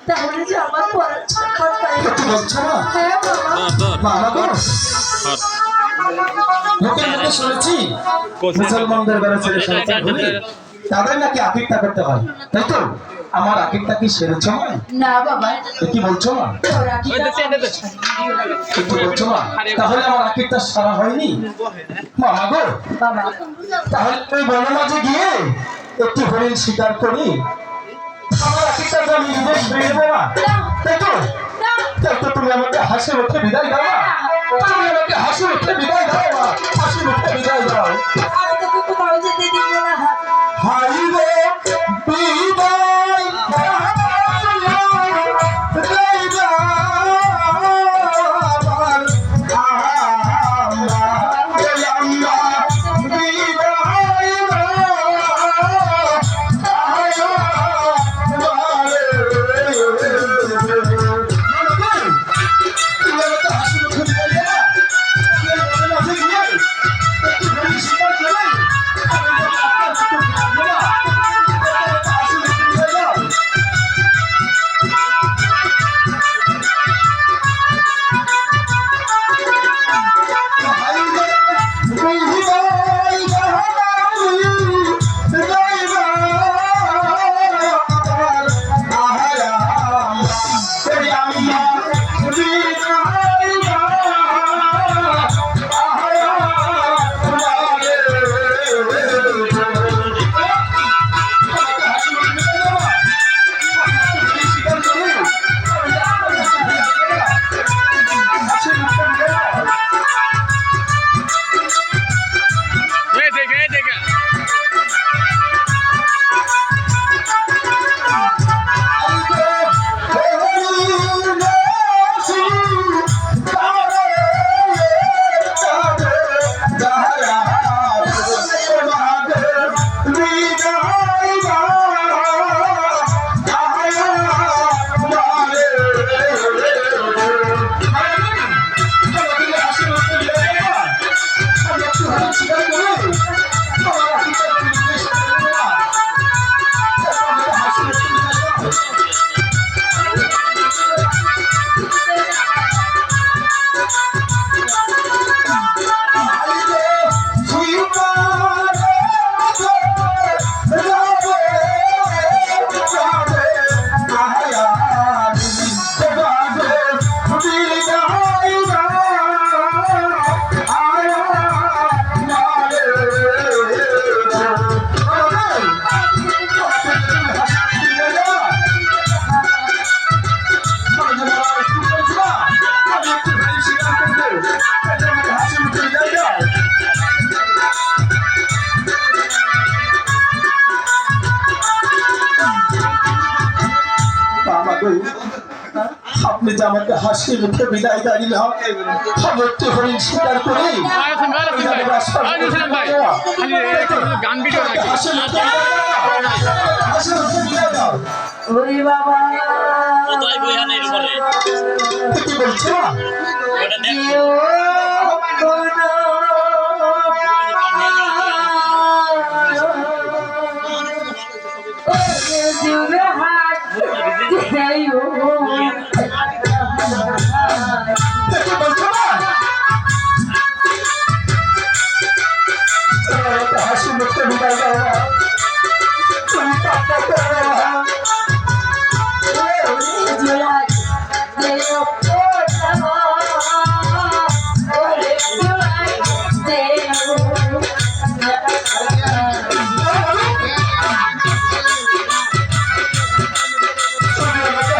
তাহলে যে আমার পড়ার ছটফট করে। কি বলছো না? হ্যাঁ বাবা। মামা গো, লোকের মুখে শুনেছি মুসলমানদের ঘরে ছেলে সন্তান হলে তাদের নাকি আকিকটা করতে হয়, তাই তো? আমার আকিকটা কি সেরেছ মা? না বাবা। কি বলছো মা? তোর আকিকটা কি বলছো মা? তাহলে আমার আকিকটা সারা হয়নি মামা গো। বাবা তাহলে ওই বনের মাঝে গিয়ে একটি হরিণ শিকার করি, আমার আকিকটা আমি নিজে ফিরে নেবো না, তাই তো? তাই তো তুমি আমাকে হাসি মুখে বিদায় দাও না, তুমি আমাকে হাসি মুখে বিদায় দাও না, হাসি মুখে বিদায় দাও। আমি তোকে কোথাও যেতে দিব না। হাই রে বিদায় আপনি যে আমাকে হাসি মুখে বিদায় দাঁড়িয়ে আমি একটি হরিণ শিকার করি ওরে বাবা কি বলছো? হাসি মুখে বিদায় দাও না, তুমি পাপটা করো না।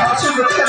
হাসি মুখে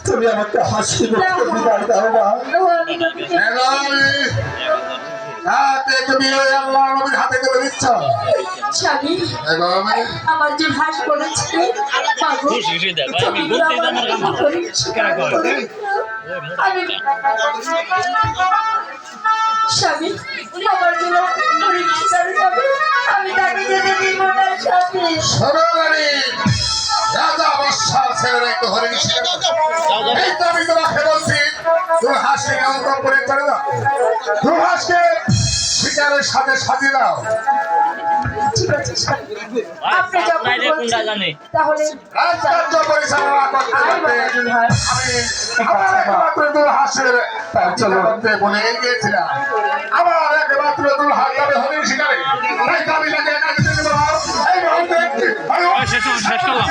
তুমি আমাকে হাসি মুখে বিদায় দাও মা। তুমি ওই আল্লাহর নবীর হাতে তুলে দিচ্ছ। স্বামী আমার যে ভাস করেছে পাগল, তুমি তো আমার হরিণ শিকার করে। স্বামী আমার জন্য হরিণ শিকার যাবে, আমি তাকে যেতে দিব না স্বামী। সরলারি রাজা বর্ষার ছেলেরা একটু হরিণ শিকার করে। এই তো আমি তোমাকে বলছি, তুমি হাসকে অন্তর করে করে দাও, তুমি হাসকে শিকারের সাথে সাজিয়ে দাও। ঠিক আছে স্বামী, আপনি যখন বলছেন তাহলে রাজকার্য পরিচালনা করতে করতে আমি একমাত্র দুলহাসের করতে বলে গিয়েছিলাম। আমার একমাত্র দুলহাস যাবে হরিণ শিকারে। তাই তো আমি তাকে একা যেতে দেব না। এই মুহূর্তে শেষ করলাম।